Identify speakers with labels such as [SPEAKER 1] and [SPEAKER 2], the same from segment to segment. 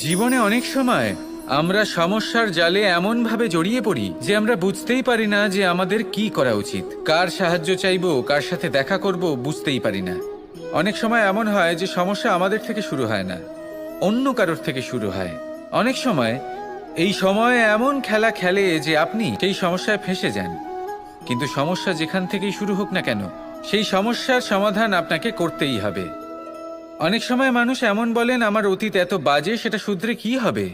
[SPEAKER 1] জীবনে অনেক সময় আমরা সমস্যার জালে এমনভাবে জড়িয়ে পড়ি যে আমরা বুঝতেই পারি না যে আমাদের কি করা উচিত, কার সাহায্য চাইবো, কার সাথে দেখা করব বুঝতেই পারি না। অনেক সময় এমন হয় যে সমস্যা আমাদের থেকে শুরু হয় না, অন্য কারোর থেকে শুরু হয়। অনেক সময় এই সময় এমন খেলা খেলে যে আপনি সেই সমস্যায় ফেঁসে যান। কিন্তু সমস্যা যেখান থেকেই শুরু হোক না কেন, সেই সমস্যার সমাধান আপনাকে করতেই হবে। অনেক সময় মানুষ এমন বলেন, আমার অতীত এত বাজে, সেটা শুধরে কি হবে।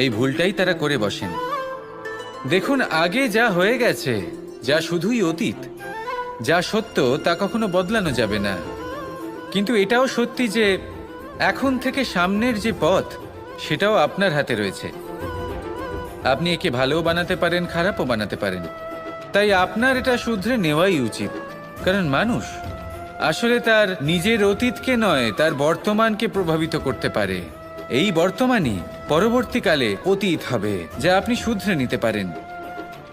[SPEAKER 1] এই ভুলটাই তারা করে বসেন। দেখুন, আগে যা হয়ে গেছে, যা শুধুই অতীত, যা সত্য তা কখনো বদলানো যাবে না। কিন্তু এটাও সত্যি যে এখন থেকে সামনের যে পথ, সেটাও আপনার হাতে রয়েছে। আপনি একে ভালোও বানাতে পারেন, খারাপও বানাতে পারেন। তাই আপনার এটা শুধরে নেওয়াই উচিত। কারণ মানুষ আসলে তার নিজের অতীতকে নয়, তার বর্তমানকে প্রভাবিত করতে পারে। এই বর্তমানই পরবর্তীকালে অতীত হবে, যা আপনি শুধরে নিতে পারেন।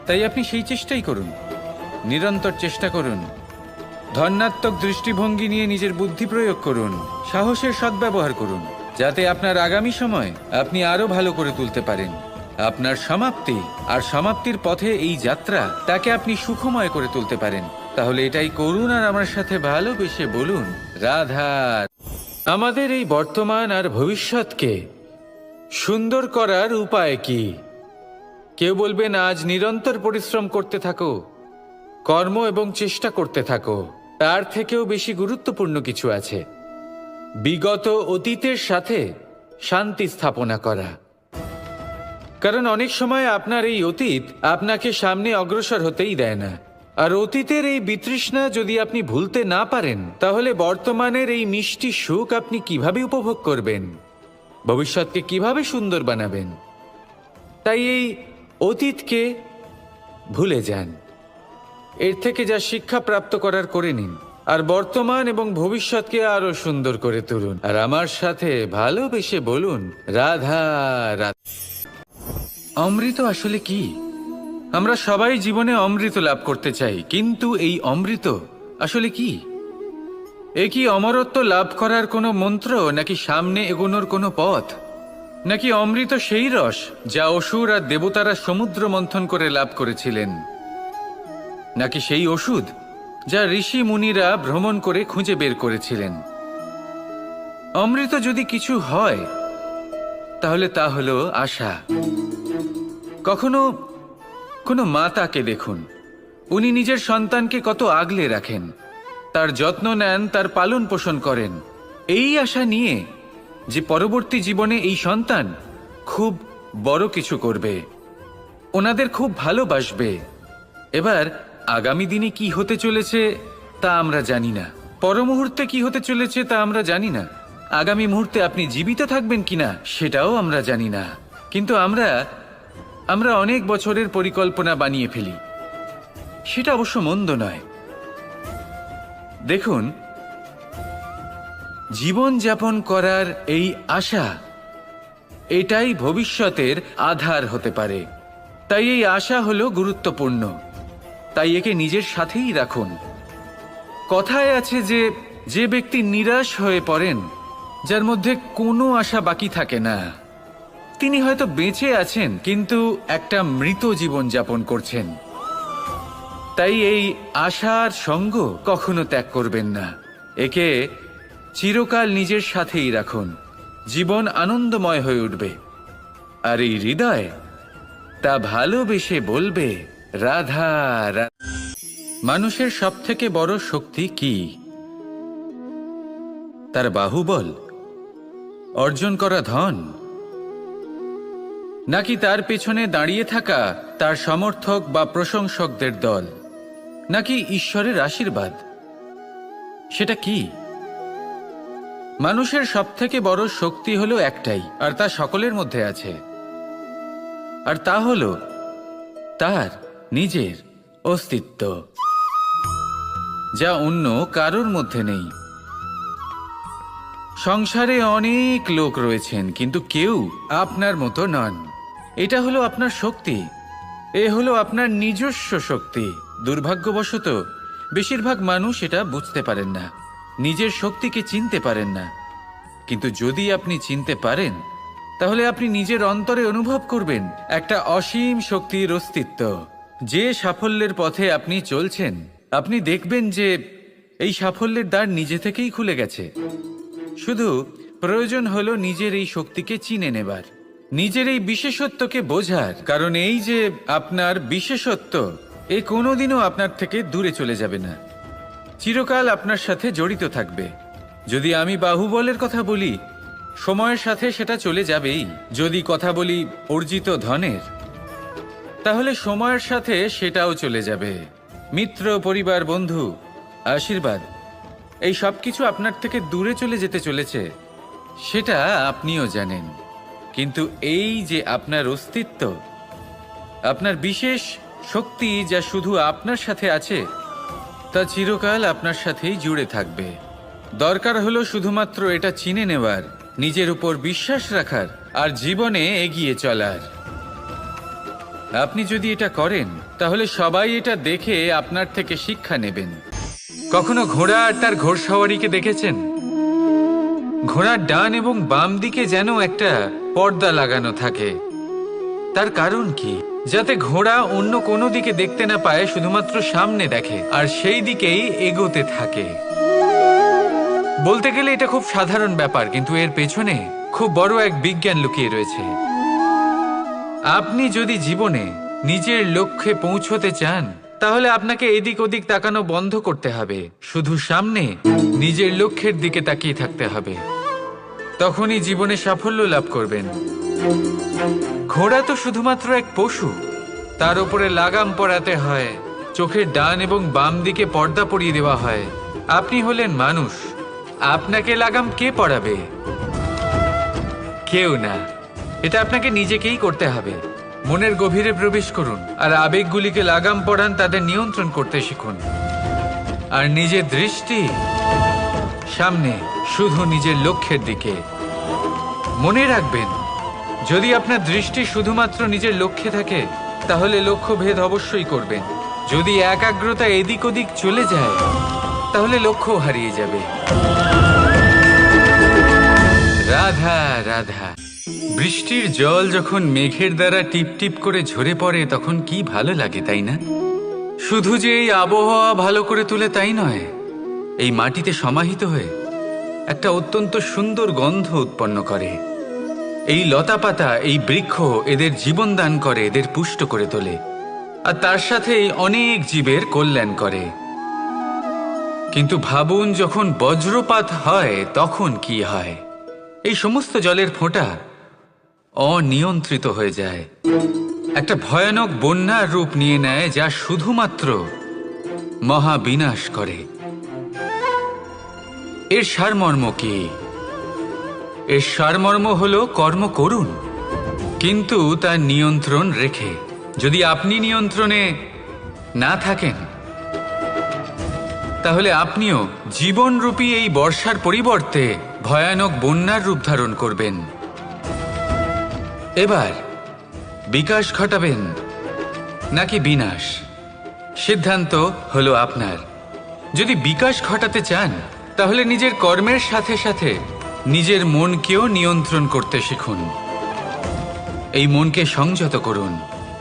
[SPEAKER 1] তাই আপনি সেই চেষ্টাই করুন, নিরন্তর চেষ্টা করুন। ধনাত্মক দৃষ্টিভঙ্গি নিয়ে নিজের বুদ্ধি প্রয়োগ করুন, সাহসের সদ্ব্যবহার করুন, যাতে আপনার আগামী সময় আপনি আরো ভালো করে তুলতে পারেন। আপনার সমাপ্তি আর সমাপ্তির পথে এই যাত্রা, তাকে আপনি সুখময় করে তুলতে পারেন। তাহলে এটাই করুন আর আমার সাথে ভালোবেসে বলুন, রাধা। আমাদের এই বর্তমান আর ভবিষ্যৎকে সুন্দর করার উপায় কি? কেউ বলবেন, আজ নিরন্তর পরিশ্রম করতে থাকো, কর্ম এবং চেষ্টা করতে থাকো। তার থেকেও বেশি গুরুত্বপূর্ণ কিছু আছে, বিগত অতীতের সাথে শান্তি স্থাপনা করা। কারণ অনেক সময় আপনার এই অতীত আপনাকে সামনে অগ্রসর হতেই দেয় না। আর অতীতের এই বিতৃষ্ণা যদি আপনি ভুলতে না পারেন, তাহলে বর্তমানের এই মিষ্টি সুখ আপনি কিভাবে উপভোগ করবেন, ভবিষ্যৎকে কিভাবে সুন্দর বানাবেন? তাই এই অতীতকে ভুলে যান, এর থেকে যা শিক্ষা প্রাপ্ত করার করে নিন, আর বর্তমান এবং ভবিষ্যৎকে আরো সুন্দর করে তুলুন। আর আমার সাথে ভালোবেসে বলুন, রাধা রাধা। অমৃত আসলে কি? আমরা সবাই জীবনে অমৃত লাভ করতে চাই, কিন্তু এই অমৃত আসলে কি? এ কি অমরত্ব লাভ করার কোনো মন্ত্র, নাকি সামনে এগোনোর কোনো পথ? নাকি অমৃত সেই রস যা অসুর আর দেবতারা সমুদ্র মন্থন করে লাভ করেছিলেন? নাকি সেই ওষুধ যা ঋষি মুনিরা ভ্রমণ করে খুঁজে বের করেছিলেন? অমৃত যদি কিছু হয়, তাহলে তা হলো আশা। কখনো কোনো মাতাকে দেখুন, উনি নিজের সন্তানকে কত আগলে রাখেন, তার যত্ন নেন, তার পালন পোষণ করেন, এই আশা নিয়ে যে পরবর্তী জীবনে এই সন্তান খুব বড় কিছু করবে, ওনাদের খুব ভালোবাসবে। এবার আগামী দিনে কি হতে চলেছে তা আমরা জানি না, পর মুহূর্তে কি হতে চলেছে তা আমরা জানি না, আগামী মুহূর্তে আপনি জীবিত থাকবেন কিনা সেটাও আমরা জানি না। কিন্তু আমরা অনেক বছরের পরিকল্পনা বানিয়ে ফেলি, সেটা অবশ্য মন্দ নয়। দেখুন, জীবন যাপন করার এই আশা, এটাই ভবিষ্যতের আধার হতে পারে। তাই এই আশা হলো গুরুত্বপূর্ণ, তাই একে নিজের সাথেই রাখুন। কথায় আছে যে ব্যক্তি নিরাশ হয়ে পড়েন, যার মধ্যে কোনো আশা বাকি থাকে না, তিনি হয়তো বেঁচে আছেন কিন্তু একটা মৃত জীবন যাপন করছেন। তাই এই আশার সঙ্গ কখনো ত্যাগ করবেন না, একে চিরকাল নিজের সাথেই রাখুন। জীবন আনন্দময় হয়ে উঠবে, আর এই হৃদয় তা ভালোবেসে বলবে, রাধা রাধা। মানুষের সবথেকে বড় শক্তি কি? তার বাহুবল, অর্জন করা ধন, নাকি তার পেছনে দাঁড়িয়ে থাকা তার সমর্থক বা প্রশংসকদের দল, নাকি ঈশ্বরের আশীর্বাদ? সেটা কি? মানুষের সবথেকে বড় শক্তি হলো একটাই, আর তা সকলের মধ্যে আছে, আর তা হলো তার নিজের অস্তিত্ব, যা অন্য কারোর মধ্যে নেই। সংসারে অনেক লোক রয়েছেন, কিন্তু কেউ আপনার মতো নন। এটা হলো আপনার শক্তি, এ হলো আপনার নিজস্ব শক্তি। দুর্ভাগ্যবশত বেশিরভাগ মানুষ এটা বুঝতে পারেন না, নিজের শক্তিকে চিনতে পারেন না। কিন্তু যদি আপনি চিনতে পারেন, তাহলে আপনি নিজের অন্তরে অনুভব করবেন একটা অসীম শক্তির অস্তিত্ব। যে সাফল্যের পথে আপনি চলছেন, আপনি দেখবেন যে এই সাফল্যের দ্বার নিজে থেকেই খুলে গেছে। শুধু প্রয়োজন হলো নিজের এই শক্তিকে চিনে নেবার, নিজের এই বিশেষত্বকে বোঝার। কারণ এই যে আপনার বিশেষত্ব, এ কোনোদিনও আপনার থেকে দূরে চলে যাবে না, চিরকাল আপনার সাথে জড়িত থাকবে। যদি আমি বাহুবলের কথা বলি, সময়ের সাথে সেটা চলে যাবেই। যদি কথা বলি অর্জিত ধনের, তাহলে সময়ের সাথে সেটাও চলে যাবে। মিত্র, পরিবার, বন্ধু, আশীর্বাদ, এই সব কিছু আপনার থেকে দূরে চলে যেতে চলেছে, সেটা আপনিও জানেন। কিন্তু এই যে আপনার অস্তিত্ব, আপনার বিশেষ শক্তি যা শুধু আপনার সাথে আছে, তা চিরকাল আপনার সাথেই জুড়ে থাকবে। দরকার হলো শুধুমাত্র এটা চিনে নেওয়ার, নিজের উপর বিশ্বাস রাখার আর জীবনে এগিয়ে চলার। আপনি যদি এটা করেন, তাহলে সবাই এটা দেখে আপনার থেকে শিক্ষা নেবেন। কখনো ঘোড়া আর তার ঘোড়সওয়ারিকে দেখেছেন? ঘোড়ার ডান এবং বাম দিকে যেন একটা পর্দা লাগানো থাকে। তার কারণ কি? যাতে ঘোড়া অন্য কোনো দিকে দেখতে না পায়, শুধুমাত্র সামনে দেখে আর সেই দিকেই এগোতে থাকে। বলতে গেলে এটা খুব সাধারণ ব্যাপার, কিন্তু এর পেছনে খুব বড় এক বিজ্ঞান লুকিয়ে রয়েছে। আপনি যদি জীবনে নিজের লক্ষ্যে পৌঁছতে চান, তাহলে আপনাকে এদিক ওদিক তাকানো বন্ধ করতে হবে, শুধু সামনে নিজের লক্ষ্যের দিকে তাকিয়ে থাকতে হবে। তখনই জীবনে সাফল্য লাভ করবেন। ঘোড়া তো শুধুমাত্র এক পশু, তার উপরে লাগাম পরাতে হয়, চোখের ডান এবং বাম দিকে পর্দা পরিয়ে দেওয়া হয়। আপনি হলেন মানুষ, আপনাকে লাগাম কে পরাবে? কেউ না। এটা আপনাকে নিজেকেই করতে হবে। মনের গভীরে প্রবেশ করুন আর আবেগগুলিকে লাগাম পরান, তাদের নিয়ন্ত্রণ করতে শিখুন। আর নিজের দৃষ্টি সামনে, শুধু নিজের লক্ষ্যের দিকে। মনে রাখবেন, যদি আপনার দৃষ্টি শুধুমাত্র নিজের লক্ষ্যে থাকে, তাহলে লক্ষ্যভেদ অবশ্যই করবেন। যদি একাগ্রতা এদিক ওদিক চলে যায়, তাহলে লক্ষ্য হারিয়ে যাবে। রাধা রাধা। বৃষ্টির জল যখন মেঘের দ্বারা টিপ টিপ করে ঝরে পড়ে, তখন কি ভালো লাগে, তাই না? শুধু যে এই আবহাওয়া ভালো করে তুলে তাই নয়, এই মাটিতে সমাহিত হয়ে একটা অত্যন্ত সুন্দর গন্ধ উৎপন্ন করে। এই লতাপাতা, এই বৃক্ষ এদের জীবন দান করে, এদের পুষ্ট করে তোলে, আর তার সাথেই অনেক জীবের কল্যাণ করে। কিন্তু ভাবুন, যখন বজ্রপাত হয় তখন কি হয়? এই সমস্ত জলের ফোঁটা অনিয়ন্ত্রিত হয়ে যায়, একটা ভয়ানক বন্যার রূপ নিয়ে নেয়, যা শুধুমাত্র মহাবিনাশ করে। এর সারমর্ম কি? এর সারমর্ম হলো কর্ম করুন, কিন্তু তার নিয়ন্ত্রণ রেখে। যদি আপনি নিয়ন্ত্রণে না থাকেন, তাহলে আপনিও জীবনরূপী এই বর্ষার পরিবর্তে ভয়ানক বন্যার রূপ ধারণ করবেন। এবার বিকাশ ঘটাবেন নাকি বিনাশ, সিদ্ধান্ত হলো আপনার। যদি বিকাশ ঘটাতে চান, তাহলে নিজের কর্মের সাথে সাথে নিজের মনকেও নিয়ন্ত্রণ করতে শিখুন। এই মনকে সংযত করুন,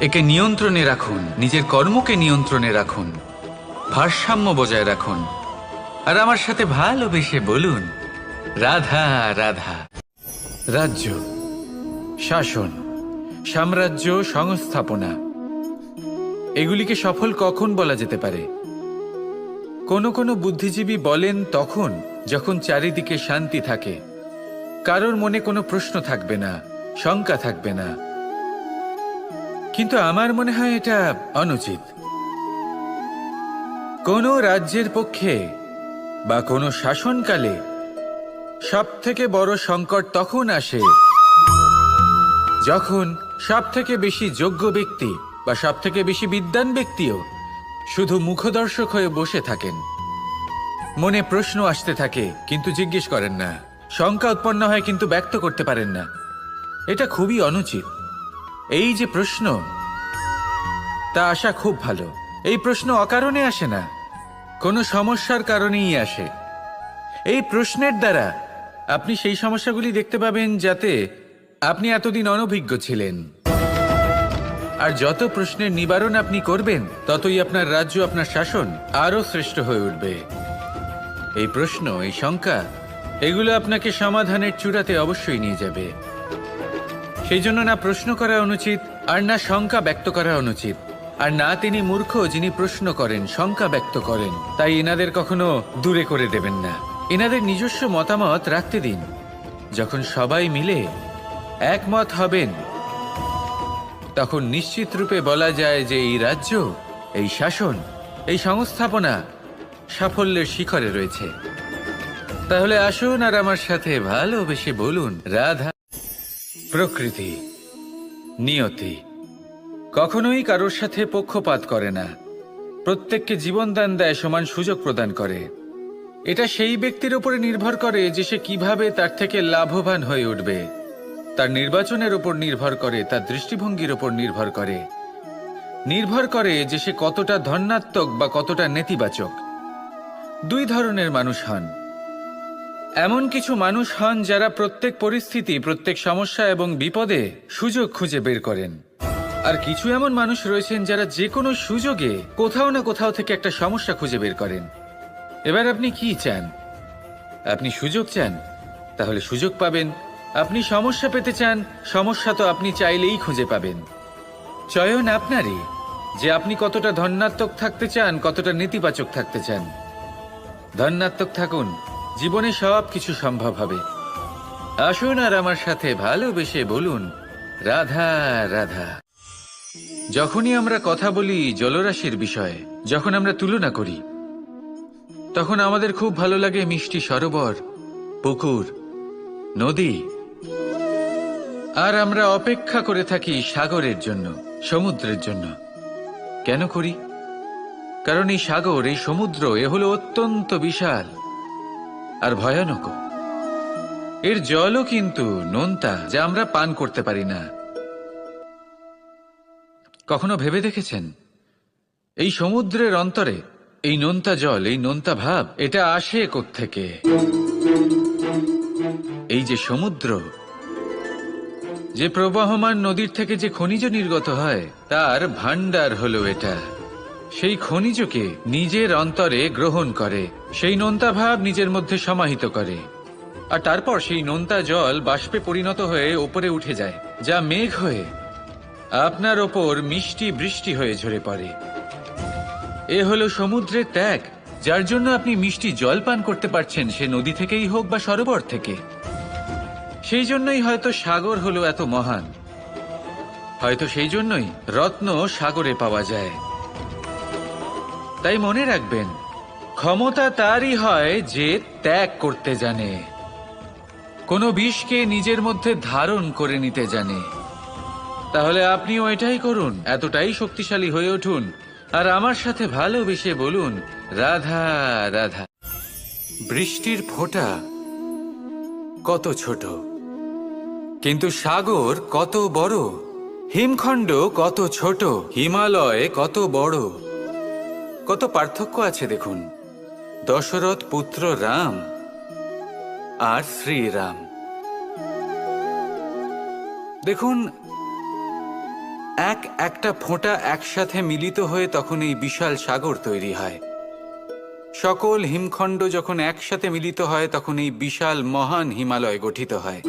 [SPEAKER 1] একে নিয়ন্ত্রণে রাখুন, নিজের কর্মকে নিয়ন্ত্রণে রাখুন, ভারসাম্য বজায় রাখুন। আর আমার সাথে ভালোবেসে বলুন, রাধা রাধা। রাজ্য, শাসন, সাম্রাজ্য, সংস্থাপনা, এগুলিকে সফল কখন বলা যেতে পারে? কোনো বুদ্ধিজীবী বলেন তখন, যখন চারিদিকে শান্তি থাকে, কারোর মনে কোনো প্রশ্ন থাকবে না, শঙ্কা থাকবে না। কিন্তু আমার মনে হয় এটা অনুচিত। কোনো রাজ্যের পক্ষে বা কোনো শাসনকালে সবথেকে বড় সংকট তখন আসে, যখন সবথেকে বেশি যোগ্য ব্যক্তি বা সবথেকে বেশি বিদ্বান ব্যক্তিও শুধু মুখদর্শক হয়ে বসে থাকেন। মনে প্রশ্ন আসতে থাকে কিন্তু জিজ্ঞেস করেন না, শঙ্কা উৎপন্ন হয় কিন্তু ব্যক্ত করতে পারেন না। এটা খুবই অনুচিত। এই যে প্রশ্ন, তা আসা খুব ভালো। এই প্রশ্ন অকারণে আসে না, কোনো সমস্যার কারণেই আসে। এই প্রশ্নের দ্বারা আপনি সেই সমস্যাগুলি দেখতে পাবেন, যাতে আপনি এতদিন অনভিজ্ঞ ছিলেন, আর যত প্রশ্নের নিবারণ আপনি করবেন ততই আপনার রাজ্য, আপনার শাসন আরো শ্রেষ্ঠ হয়ে উঠবে। এই প্রশ্ন, এই শঙ্কা, এগুলো আপনাকে সমাধানের চূড়াতে অবশ্যই নিয়ে যাবে। সেই জন্য না প্রশ্ন করা অনুচিত, আর না শঙ্কা ব্যক্ত করা অনুচিত, আর না তিনি মূর্খ যিনি প্রশ্ন করেন, শঙ্কা ব্যক্ত করেন। তাই এনাদের কখনো দূরে করে দেবেন না, এনাদের নিজস্ব মতামত রাখতে দিন। যখন সবাই মিলে একমত হবেন তখন নিশ্চিত রূপে বলা যায় যে এই রাজ্য, এই শাসন, এই সংস্থাপনা সাফল্যের শিখরে রয়েছে। তাহলে আসুন আর আমার সাথে ভালোবেসে বলুন, রাধা। প্রকৃতি, নিয়তি কখনোই কারোর সাথে পক্ষপাত করে না, প্রত্যেককে জীবনদান দেয়, সমান সুযোগ প্রদান করে। এটা সেই ব্যক্তির উপরে নির্ভর করে যে সে কিভাবে তার থেকে লাভবান হয়ে উঠবে। তার নির্বাচনের উপর নির্ভর করে, তার দৃষ্টিভঙ্গির উপর নির্ভর করে যে সে কতটা ধনাত্মক বা কতটা নেতিবাচক। দুই ধরনের মানুষ হন। এমন কিছু মানুষ হন যারা প্রত্যেক পরিস্থিতি, প্রত্যেক সমস্যা এবং বিপদে সুযোগ খুঁজে বের করেন। আর কিছু এমন মানুষ রয়েছেন যারা যে কোনো সুযোগে কোথাও না কোথাও থেকে একটা সমস্যা খুঁজে বের করেন। এবার আপনি কি চান? আপনি সুযোগ চান, তাহলে সুযোগ পাবেন। আপনি সমস্যা পেতে চান, সমস্যা তো আপনি চাইলেই খুঁজে পাবেন। চয়ন আপনারই, যে আপনি কতটা ধনাত্মক থাকতে চান, কতটা নেতিবাচক থাকতে চান। ধনাত্মক থাকুন, জীবনে সব কিছু সম্ভব হবে। আসুন আর আমার সাথে ভালোবেসে বলুন, রাধা রাধা। যখনই আমরা কথা বলি জলরাশির বিষয়ে, যখন আমরা তুলনা করি, তখন আমাদের খুব ভালো লাগে মিষ্টি সরোবর, পুকুর, নদী। আর আমরা অপেক্ষা করে থাকি সাগরের জন্য, সমুদ্রের জন্য। কেন করি? কারণ এই সাগর, এই সমুদ্র, এ হলো অত্যন্ত বিশাল আর ভয়ানক। এর জলও কিন্তু নোনতা, যা আমরা পান করতে পারি না। কখনো ভেবে দেখেছেন এই সমুদ্রের অন্তরে এই নোনতা জল, এই নোনতা ভাব, এটা আসে কোত্থেকে? এই যে সমুদ্র, যে প্রবাহমান নদীর থেকে যে খনিজ নির্গত হয়, তার ভান্ডার হলো এটা। সেই খনিজকে নিজের অন্তরে গ্রহণ করে, সেই নোনতা ভাব নিজের মধ্যে সমাহিত করে, আর তারপর সেই নোনতা জল বাষ্পে পরিণত হয়ে ওপরে উঠে যায়, যা মেঘ হয়ে আপনার ওপর মিষ্টি বৃষ্টি হয়ে ঝরে পড়ে। এ হলো সমুদ্রের ত্যাগ, যার জন্য আপনি মিষ্টি জল পান করতে পারছেন, সে নদী থেকেই হোক বা সরোবর থেকে। সেই জন্যই হয়তো সাগর হলো এত মহান, হয়তো সেই জন্যই রত্ন সাগরে পাওয়া যায়। তাই মনে রাখবেন, ক্ষমতা তারই হয় যে ত্যাগ করতে জানে, কোনো বিষকে নিজের মধ্যে ধারণ করে নিতে জানে। তাহলে আপনিও এটাই করুন, এতটাই শক্তিশালী হয়ে উঠুন, আর আমার সাথে ভালোবেসে বলুন, রাধা রাধা। বৃষ্টির ফোঁটা কত ছোট, কিন্তু সাগর কত বড়। হিমখণ্ড কত ছোট, হিমালয় কত বড়। কত পার্থক্য আছে দেখুন। দশরথ পুত্র রাম আর শ্রীরাম। দেখুন, একটা ফোঁটা একসাথে মিলিত হয়ে তখন এই বিশাল সাগর তৈরি হয়। সকল হিমখণ্ড যখন একসাথে মিলিত হয় তখন এই বিশাল মহান হিমালয় গঠিত হয়।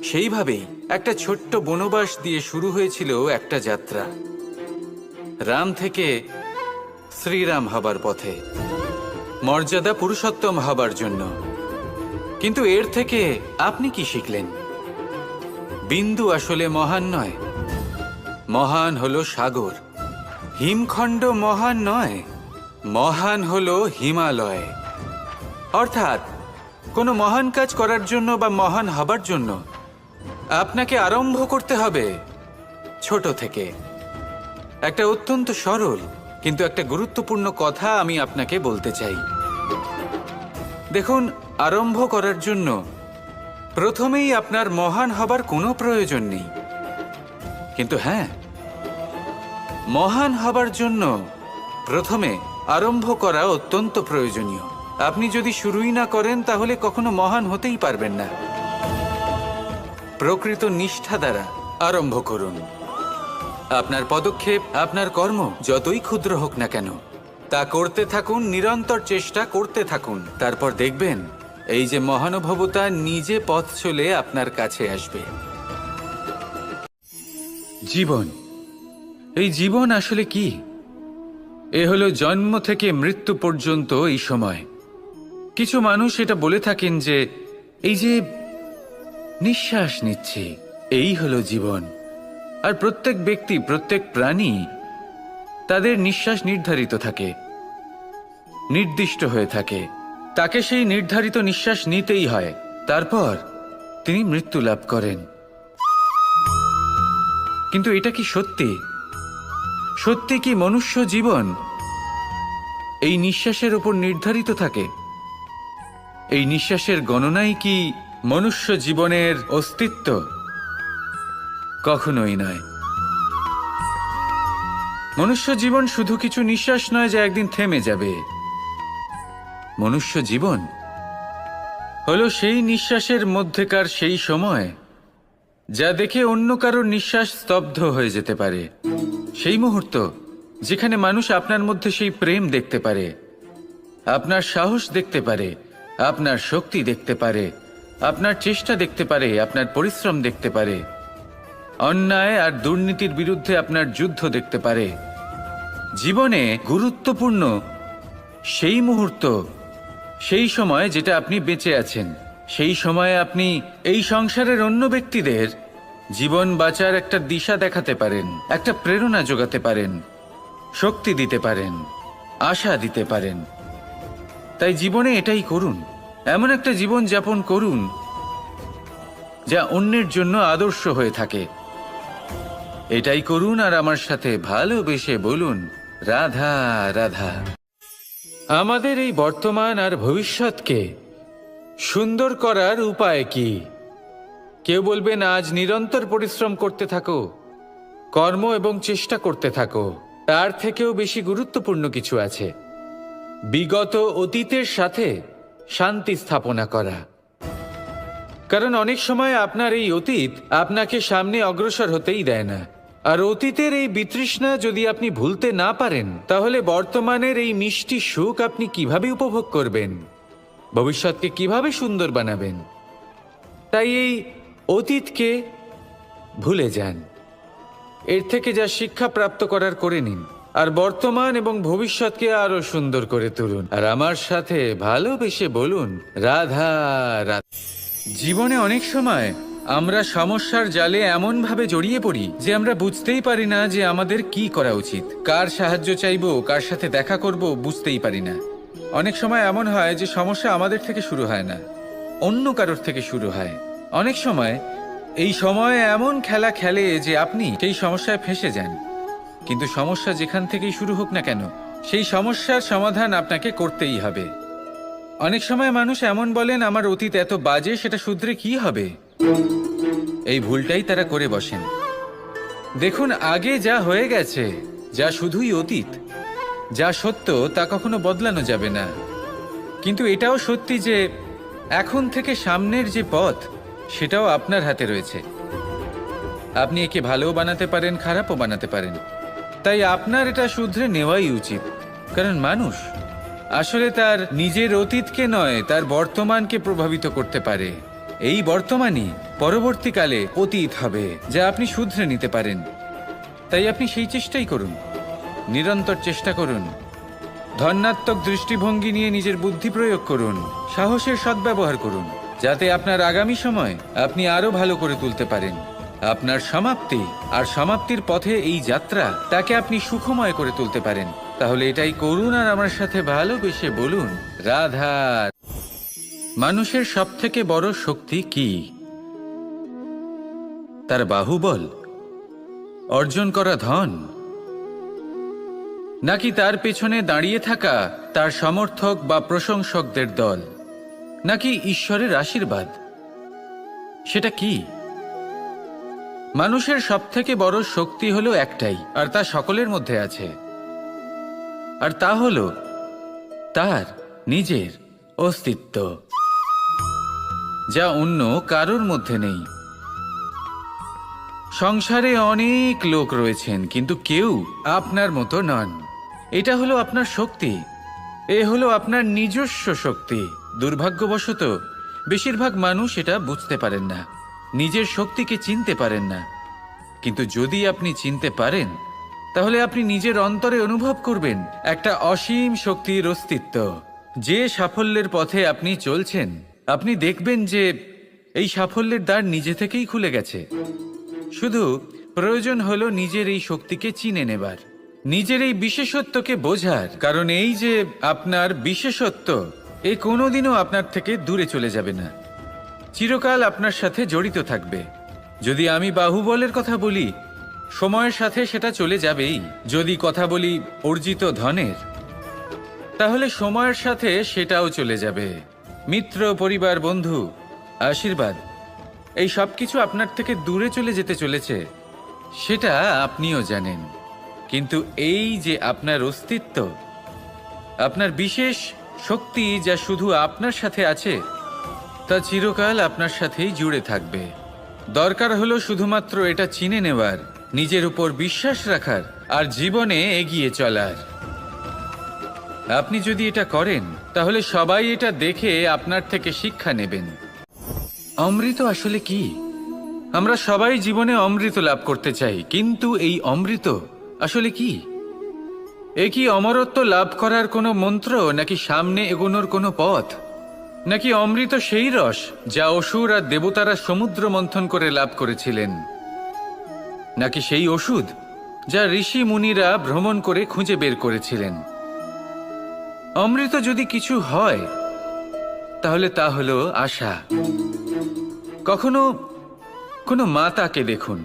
[SPEAKER 1] সেইভাবেই একটা ছোট্ট বনবাস দিয়ে শুরু হয়েছিল একটা যাত্রা, রাম থেকে শ্রীরাম হবার পথে, মর্যাদা পুরুষোত্তম হবার জন্য। কিন্তু এর থেকে আপনি কি শিখলেন? বিন্দু আসলে মহান নয়, মহান হলো সাগর। হিমখণ্ড মহান নয়, মহান হলো হিমালয়। অর্থাৎ কোনো মহান কাজ করার জন্য বা মহান হবার জন্য আপনাকে আরম্ভ করতে হবে ছোট থেকে। একটা অত্যন্ত সরল কিন্তু একটা গুরুত্বপূর্ণ কথা আমি আপনাকে বলতে চাই। দেখুন, আরম্ভ করার জন্য প্রথমেই আপনার মহান হবার কোনো প্রয়োজন নেই, কিন্তু হ্যাঁ, মহান হবার জন্য প্রথমে আরম্ভ করা অত্যন্ত প্রয়োজনীয়। আপনি যদি শুরুই না করেন তাহলে কখনো মহান হতেই পারবেন না। প্রকৃত নিষ্ঠা দ্বারা আরম্ভ করুন। আপনার পদক্ষেপ, আপনার কর্ম যতই ক্ষুদ্র হোক না কেন, তা করতে থাকুন, নিরন্তর চেষ্টা করতে থাকুন। তারপর দেখবেন এই যে মহানুভবতা নিজে পথ চলে আপনার কাছে আসবে। জীবন, এই জীবন আসলে কি? এ হলো জন্ম থেকে মৃত্যু পর্যন্ত এই সময়। কিছু মানুষ এটা বলে থাকেন যে এই যে নিঃশ্বাস নিচ্ছে, এই হলো জীবন। আর প্রত্যেক ব্যক্তি, প্রত্যেক প্রাণী, তাদের নিঃশ্বাস নির্ধারিত থাকে, নির্দিষ্ট হয়ে থাকে। তাকে সেই নির্ধারিত নিঃশ্বাস নিতেই হয়। তারপর তিনি মৃত্যু লাভ করেন। কিন্তু এটা কি সত্যি? সত্যি কি মনুষ্য জীবন এই নিঃশ্বাসের উপর নির্ধারিত থাকে? এই নিঃশ্বাসের গণনাই কি মনুষ্য জীবনের অস্তিত্ব? কখনোই নয়। মনুষ্য জীবন শুধু কিছু নিঃশ্বাস নয় যা একদিন থেমে যাবে। মনুষ্য জীবন হলো সেই নিঃশ্বাসের মধ্যেকার সেই সময় যা দেখে অন্য কারোর নিঃশ্বাস স্তব্ধ হয়ে যেতে পারে। সেই মুহূর্ত যেখানে মানুষ আপনার মধ্যে সেই প্রেম দেখতে পারে, আপনার সাহস দেখতে পারে, আপনার শক্তি দেখতে পারে, আপনার চেষ্টা দেখতে পারে, আপনার পরিশ্রম দেখতে পারে, অন্যায় আর দুর্নীতির বিরুদ্ধে আপনার যুদ্ধ দেখতে পারে। জীবনে গুরুত্বপূর্ণ সেই মুহূর্ত, সেই সময় যেটা আপনি বেঁচে আছেন। সেই সময়ে আপনি এই সংসারের অন্য ব্যক্তিদের জীবন বাঁচার একটা দিশা দেখাতে পারেন, একটা প্রেরণা যোগাতে পারেন, শক্তি দিতে পারেন, আশা দিতে পারেন। তাই জীবনে এটাই করুন। এমন একটা জীবন যাপন করুন যা অন্যের জন্য আদর্শ হয়ে থাকে। এটাই করুন আর আমার সাথে ভালোবেসে বলুন, রাধা রাধা। আমাদের এই বর্তমান আর ভবিষ্যৎকে সুন্দর করার উপায় কি? কেউ বলবেন আজ নিরন্তর পরিশ্রম করতে থাকো, কর্ম এবং চেষ্টা করতে থাকো। তার থেকেও বেশি গুরুত্বপূর্ণ কিছু আছে, বিগত অতীতের সাথে শান্তি স্থাপনা করা। কারণ অনেক সময় আপনার এই অতীত আপনাকে সামনে অগ্রসর হতেই দেয় না। আর অতীতের এই বিতৃষ্ণা যদি আপনি ভুলতে না পারেন, তাহলে বর্তমানের এই মিষ্টি সুখ আপনি কিভাবে উপভোগ করবেন? ভবিষ্যৎকে কিভাবে সুন্দর বানাবেন? তাই এই অতীতকে ভুলে যান, এর থেকে যা শিক্ষা প্রাপ্ত করার করে নিন, আর বর্তমান এবং ভবিষ্যৎকে আরো সুন্দর করে তুলুন। আর আমার সাথে ভালোবেসে বলুন, রাধা রাধা। জীবনে অনেক সময় আমরা সমস্যার জালে এমনভাবে জড়িয়ে পড়ি যে আমরা বুঝতেই পারি না যে আমাদের কি করা উচিত, কার সাহায্য চাইবো, কার সাথে দেখা করব, বুঝতেই পারি না। অনেক সময় এমন হয় যে সমস্যা আমাদের থেকে শুরু হয় না, অন্য কারোর থেকে শুরু হয়। অনেক সময় এই সময় এমন খেলা খেলে যে আপনি সেই সমস্যায় ফেঁসে যান। কিন্তু সমস্যা যেখান থেকেই শুরু হোক না কেন, সেই সমস্যার সমাধান আপনাকে করতেই হবে। অনেক সময় মানুষ এমন বলেন, আমার অতীত এত বাজে, সেটা শুধরে কি হবে? এই ভুলটাই তারা করে বসেন। দেখুন, আগে যা হয়ে গেছে, যা শুধুই অতীত, যা সত্য তা কখনো বদলানো যাবে না। কিন্তু এটাও সত্যি যে এখন থেকে সামনের যে পথ, সেটাও আপনার হাতে রয়েছে। আপনি একে ভালোও বানাতে পারেন, খারাপও বানাতে পারেন। তাই আপনার এটা শুধরে নেওয়াই উচিত। কারণ মানুষ আসলে তার নিজের অতীতকে নয়, তার বর্তমানকে প্রভাবিত করতে পারে। এই বর্তমানই পরবর্তীকালে অতীত হবে, যা আপনি শুধরে নিতে পারেন। তাই আপনি সেই চেষ্টাই করুন, নিরন্তর চেষ্টা করুন। ধন্যাত্মক দৃষ্টিভঙ্গি নিয়ে নিজের বুদ্ধি প্রয়োগ করুন, সাহসের সদ্ব্যবহার করুন, যাতে আপনার আগামী সময় আপনি আরো ভালো করে তুলতে পারেন। আপনার সমাপ্তি আর সমাপ্তির পথে এই যাত্রা, তাকে আপনি সুখময় করে তুলতে পারেন। তাহলে এটাই করুন আর আমার সাথে ভালোবেসে বলুন, রাধা। মানুষের সবথেকে বড় শক্তি কি? তার বাহুবল, অর্জন করা ধন, নাকি তার পেছনে দাঁড়িয়ে থাকা তার সমর্থক বা প্রশংসকদের দল, নাকি ঈশ্বরের আশীর্বাদ? সেটা কি? মানুষের সবথেকে বড় শক্তি হলো একটাই, আর তা সকলের মধ্যে আছে। আর তা হলো তার নিজের অস্তিত্ব, যা অন্য কারোর মধ্যে নেই। সংসারে অনেক লোক রয়েছেন, কিন্তু কেউ আপনার মতো নন। এটা হলো আপনার শক্তি, এ হলো আপনার নিজস্ব শক্তি। দুর্ভাগ্যবশত বেশিরভাগ মানুষ এটা বুঝতে পারেন না, নিজের শক্তিকে চিনতে পারেন না। কিন্তু যদি আপনি চিনতে পারেন, তাহলে আপনি নিজের অন্তরে অনুভব করবেন একটা অসীম শক্তির অস্তিত্ব। যে সাফল্যের পথে আপনি চলছেন, আপনি দেখবেন যে এই সাফল্যের দ্বার নিজে থেকেই খুলে গেছে। শুধু প্রয়োজন হলো নিজের এই শক্তিকে চিনে নেবার, নিজের এই বিশেষত্বকে বোঝার। কারণ এই যে আপনার বিশেষত্ব, এ কোনোদিনও আপনার থেকে দূরে চলে যাবে না, চিরকাল আপনার সাথে জড়িত থাকবে। যদি আমি বাহুবলের কথা বলি, সময়ের সাথে সেটা চলে যাবেই। যদি কথা বলি অর্জিত ধনের, তাহলে সময়ের সাথে সেটাও চলে যাবে। মিত্র, পরিবার, বন্ধু, আশীর্বাদ, এই সব কিছু আপনার থেকে দূরে চলে যেতে চলেছে, সেটা আপনিও জানেন। কিন্তু এই যে আপনার অস্তিত্ব, আপনার বিশেষ শক্তি যা শুধু আপনার সাথে আছে, তা চিরকাল আপনার সাথেই জুড়ে থাকবে। দরকার হলো শুধুমাত্র এটা চিনে নেওয়ার, নিজের উপর বিশ্বাস রাখার, আর জীবনে এগিয়ে চলার। আপনি যদি এটা করেন, তাহলে সবাই এটা দেখে আপনার থেকে শিক্ষা নেবেন। অমৃত আসলে কি? আমরা সবাই জীবনে অমৃত লাভ করতে চাই, কিন্তু এই অমৃত আসলে কি? এ কি অমরত্ব লাভ করার কোনো মন্ত্র, নাকি সামনে এগোনোর কোনো পথ? নাকি অমৃত সেই রস যা অসুর আর দেবতারা সমুদ্র মন্থন করে লাভ করেছিলেন? নাকি সেই ওষুধ যা ঋষি মুনিরা ভ্রমণ করে খুঁজে বের করেছিলেন? অমৃত যদি কিছু হয়, তাহলে তা হলো আশা। কখনো কোনো মাতাকে দেখুন,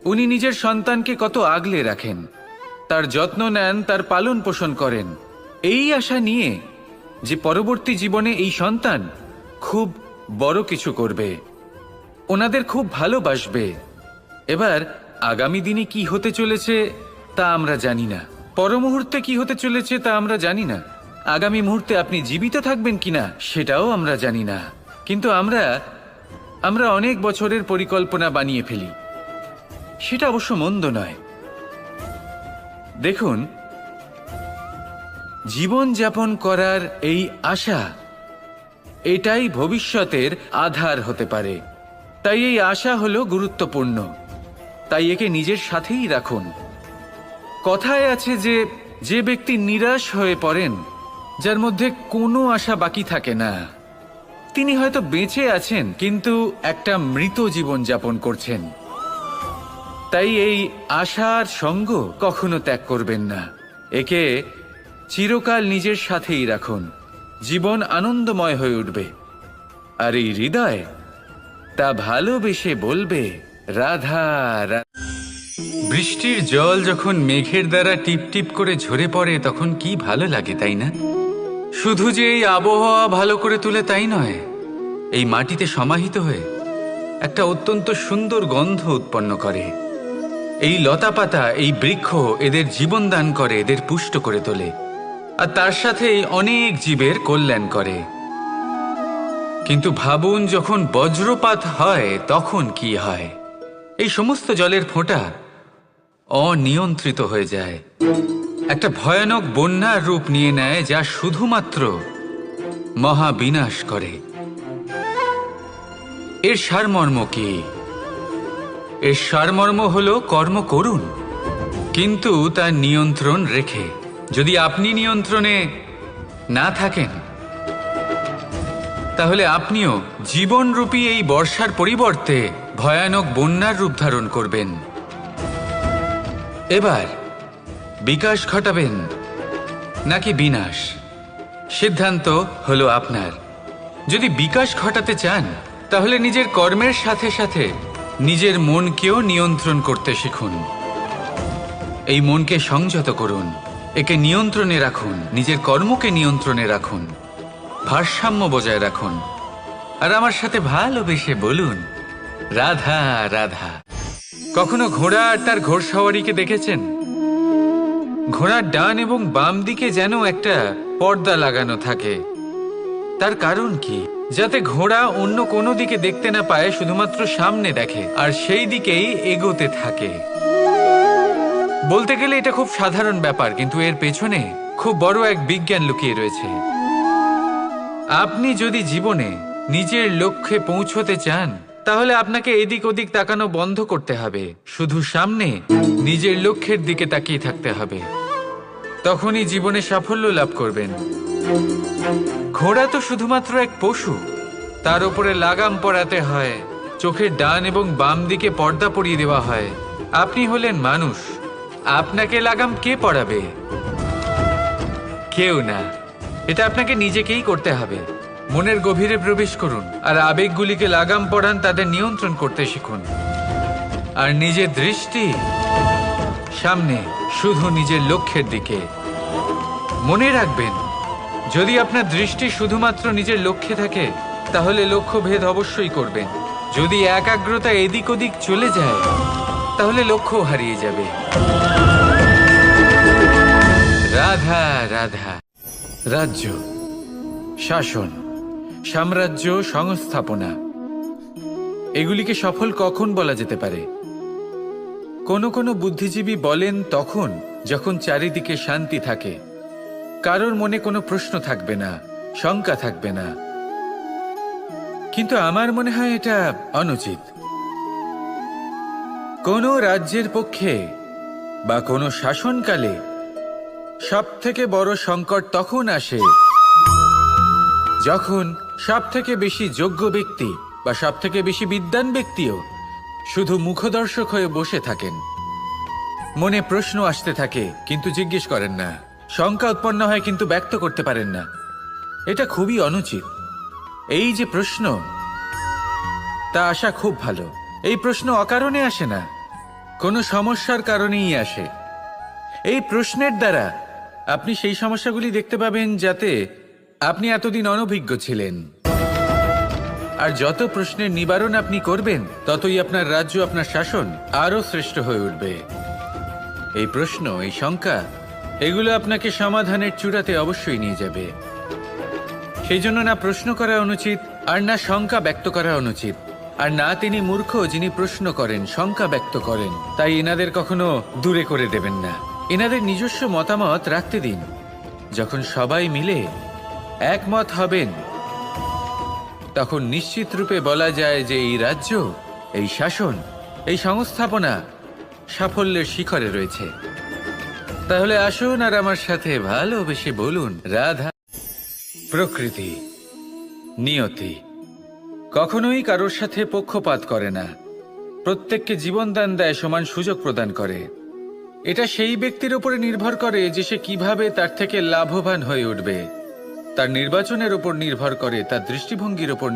[SPEAKER 1] উনি নিজের সন্তানকে কত আগলে রাখেন, তার যত্ন নেন, তার পালন পোষণ করেন, এই আশা নিয়ে যে পরবর্তী জীবনে এই সন্তান খুব বড় কিছু করবে, ওনাদের খুব ভালোবাসবে। এবার আগামী দিনে কি হতে চলেছে তা আমরা জানি না, পর মুহূর্তে কি হতে চলেছে তা আমরা জানি না, আগামী মুহূর্তে আপনি জীবিত থাকবেন কিনা সেটাও আমরা জানি না। কিন্তু আমরা অনেক বছরের পরিকল্পনা বানিয়ে ফেলি, সেটা অবশ্য মন্দ নয়। দেখুন, জীবন যাপন করার এই আশা, এটাই ভবিষ্যতের আধার হতে পারে। তাই এই আশা হলো গুরুত্বপূর্ণ, তাই একে নিজের সাথেই রাখুন। কথায় আছে যে যে ব্যক্তি নিরাশ হয়ে পড়েন, যার মধ্যে কোনো আশা বাকি থাকে না, তিনি হয়তো বেঁচে আছেন কিন্তু একটা মৃত জীবন যাপন করছেন। তাই এই আশার সঙ্গ কখনো ত্যাগ করবেন না, একে চিরকাল নিজের সাথেই রাখুন। জীবন আনন্দময় হয়ে উঠবে, আর এই হৃদয় তা ভালোবেসে বলবে রাধা রাধা। বৃষ্টির জল যখন মেঘের দ্বারা টিপ টিপ করে ঝরে পড়ে, তখন কি ভালো লাগে, তাই না? শুধু যে এই আবহাওয়া ভালো করে তুলে তাই নয়, এই মাটিতে সমাহিত হয়ে একটা অত্যন্ত সুন্দর গন্ধ উৎপন্ন করে। এই লতা পাতা, এই বৃক্ষ এদের জীবন দান করে, এদের পুষ্ট করে তোলে, আর তার সাথেই অনেক জীবের কল্যাণ করে। কিন্তু ভাবুন, যখন বজ্রপাত হয় তখন কি হয়? এই সমস্ত জলের ফোঁটা অনিয়ন্ত্রিত হয়ে যায়, একটা ভয়ানক বন্যার রূপ নিয়ে নেয়, যা শুধুমাত্র মহাবিনাশ করে। এর সারমর্ম কি? এর সারমর্ম হলো কর্ম করুন, কিন্তু তার নিয়ন্ত্রণ রেখে। যদি আপনি নিয়ন্ত্রণে না থাকেন, তাহলে আপনিও জীবনরূপী এই বর্ষার পরিবর্তে ভয়ানক বন্যার রূপ ধারণ করবেন। এবার বিকাশ ঘটাবেন নাকি বিনাশ, সিদ্ধান্ত হলো আপনার। যদি বিকাশ ঘটাতে চান, তাহলে নিজের কর্মের সাথে সাথে নিজের মনকেও নিয়ন্ত্রণ করতে শিখুন। এই মনকে সংযত করুন, একে নিয়ন্ত্রণে রাখুন, নিজের কর্মকে নিয়ন্ত্রণে রাখুন, ভারসাম্য বজায় রাখুন, আর আমার সাথে ভালোবেসে বলুন রাধা রাধা। কখনো ঘোড়া আর তার ঘোড়সওয়ারিকে দেখেছেন? ঘোড়ার ডান এবং বাম দিকে যেন একটা পর্দা লাগানো থাকে। তার কারণ কি? যাতে ঘোড়া অন্য কোনো দিকে দেখতে না পায়, শুধুমাত্র সামনে দেখে আর সেই দিকেই এগোতে থাকে। বলতে গেলে এটা খুব সাধারণ ব্যাপার, কিন্তু এর পেছনে খুব বড় এক বিজ্ঞান লুকিয়ে রয়েছে। আপনি যদি জীবনে নিজের লক্ষ্যে পৌঁছতে চান, তাহলে আপনাকে এদিক ওদিক তাকানো বন্ধ করতে হবে, শুধু সামনে নিজের লক্ষ্যের দিকে তাকিয়ে থাকতে হবে। তখনই জীবনে সাফল্য লাভ করবেন। ঘোড়া তো শুধুমাত্র এক পশু, তার উপরে লাগাম পরাতে হয়, চোখের ডান এবং বাম দিকে পর্দা পরিয়ে দেওয়া হয়। আপনি হলেন মানুষ, আপনাকে লাগাম কে পরাবে? কেউ না। এটা আপনাকে নিজেকেই করতে হবে। মনের গভীরে প্রবেশ করুন আর আবেগগুলিকে লাগাম পরান, তাদের নিয়ন্ত্রণ করতে শিখুন। আর নিজের দৃষ্টি সামনে, শুধু নিজের লক্ষ্যের দিকে। মনে রাখবেন, যদি আপনার দৃষ্টি শুধুমাত্র নিজের লক্ষ্যে থাকে, তাহলে লক্ষ্য ভেদ অবশ্যই করবেন। যদি একাগ্রতা এদিক ওদিক চলে যায়, তাহলে লক্ষ্য হারিয়ে যাবে। রাধা রাধা। রাজ্য, শাসন, সাম্রাজ্য, সংস্থাপনা, এগুলিকে সফল কখন বলা যেতে পারে? কোনো কোনো বুদ্ধিজীবী বলেন তখন যখন চারিদিকে শান্তি থাকে, কারোর মনে কোনো প্রশ্ন থাকবে না, শঙ্কা থাকবে না। কিন্তু আমার মনে হয় এটা অনুচিত। কোনো রাজ্যের পক্ষে বা কোনো শাসনকালে সবথেকে বড় সংকট তখন আসে যখন সবথেকে বেশি যোগ্য ব্যক্তি বা সবথেকে বেশি বিদ্বান ব্যক্তিও শুধু মুখদর্শক হয়ে বসে থাকেন। মনে প্রশ্ন আসতে থাকে কিন্তু জিজ্ঞেস করেন না, শঙ্কা উৎপন্ন হয় কিন্তু ব্যক্ত করতে পারেন না। এটা খুবই অনুচিত। এই যে প্রশ্ন, তা আসা খুব ভালো। এই প্রশ্ন অকারণে আসে না, কোনো সমস্যার কারণেই আসে। এই প্রশ্নের দ্বারা আপনি সেই সমস্যাগুলি দেখতে পাবেন যাতে আপনি এতদিন অনভিজ্ঞ ছিলেন। আর যত প্রশ্নের নিবারণ আপনি করবেন, ততই আপনার রাজ্য, আপনার শাসন আরো শ্রেষ্ঠ হয়ে উঠবে। এই প্রশ্ন, এই শঙ্কা, এগুলো আপনাকে সমাধানের চূড়াতে অবশ্যই নিয়ে যাবে। সেই জন্য না প্রশ্ন করা অনুচিত, আর না শঙ্কা ব্যক্ত করা অনুচিত। আর না তিনি মূর্খ যিনি প্রশ্ন করেন, শঙ্কা ব্যক্ত করেন। তাই এনাদের কখনো দূরে করে দেবেন না। এনাদের নিজস্ব মতামত রাখতে দিন। যখন সবাই মিলে একমত হবেন, তখন নিশ্চিত রূপে বলা যায় যে এই রাজ্য, এই শাসন, এই সংস্থাপনা সাফল্যের শিখরে রয়েছে। তাহলে আসুন আর আমার সাথে ভালোবেসে বলুন, রাধা। প্রকৃতি, নিয়তি কখনোই কারোর সাথে পক্ষপাত করে না। প্রত্যেককে জীবনদান দেয়, সমান সুযোগ প্রদান করে। এটা সেই ব্যক্তির উপরে নির্ভর করে যে সে কিভাবে তার থেকে লাভবান হয়ে উঠবে। তার নির্বাচনের উপর নির্ভর করে, তার দৃষ্টিভঙ্গির উপর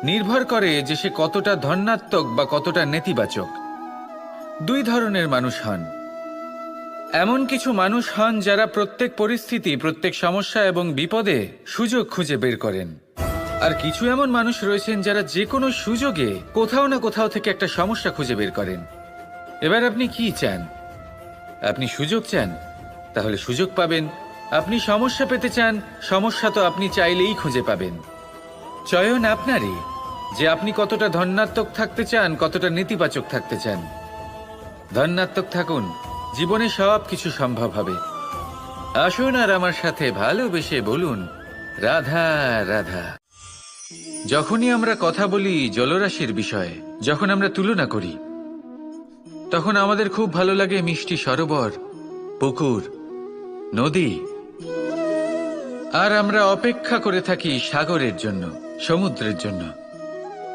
[SPEAKER 1] নির্ভর করে যে সে কতটা ধনাত্মক বা কতটা নেতিবাচক। দুই ধরনের মানুষ হন। এমন কিছু মানুষ হন যারা প্রত্যেক পরিস্থিতি, প্রত্যেক সমস্যা এবং বিপদে সুযোগ খুঁজে বের করেন। আর কিছু এমন মানুষ রয়েছেন যারা যে কোনো সুযোগে কোথাও না কোথাও থেকে একটা সমস্যা খুঁজে বের করেন। এবার আপনি কি চান? আপনি সুযোগ চান, তাহলে সুযোগ পাবেন। আপনি সমস্যা পেতে চান, সমস্যা তো আপনি চাইলেই খুঁজে পাবেন। চয়ন আপনারই, যে আপনি কতটা ধনাত্মক থাকতে চান, কতটা নেতিবাচক থাকতে চান। ধনাত্মক থাকুন, জীবনে সব কিছু সম্ভব হবে। আসুন আর আমার সাথে ভালোবেসে বলুন, রাধা রাধা। যখনই আমরা কথা বলি জলরাশির বিষয়ে, যখন আমরা তুলনা করি, তখন আমাদের খুব ভালো লাগে মিষ্টি সরোবর, পুকুর, নদী। আর আমরা অপেক্ষা করে থাকি সাগরের জন্য, সমুদ্রের জন্য।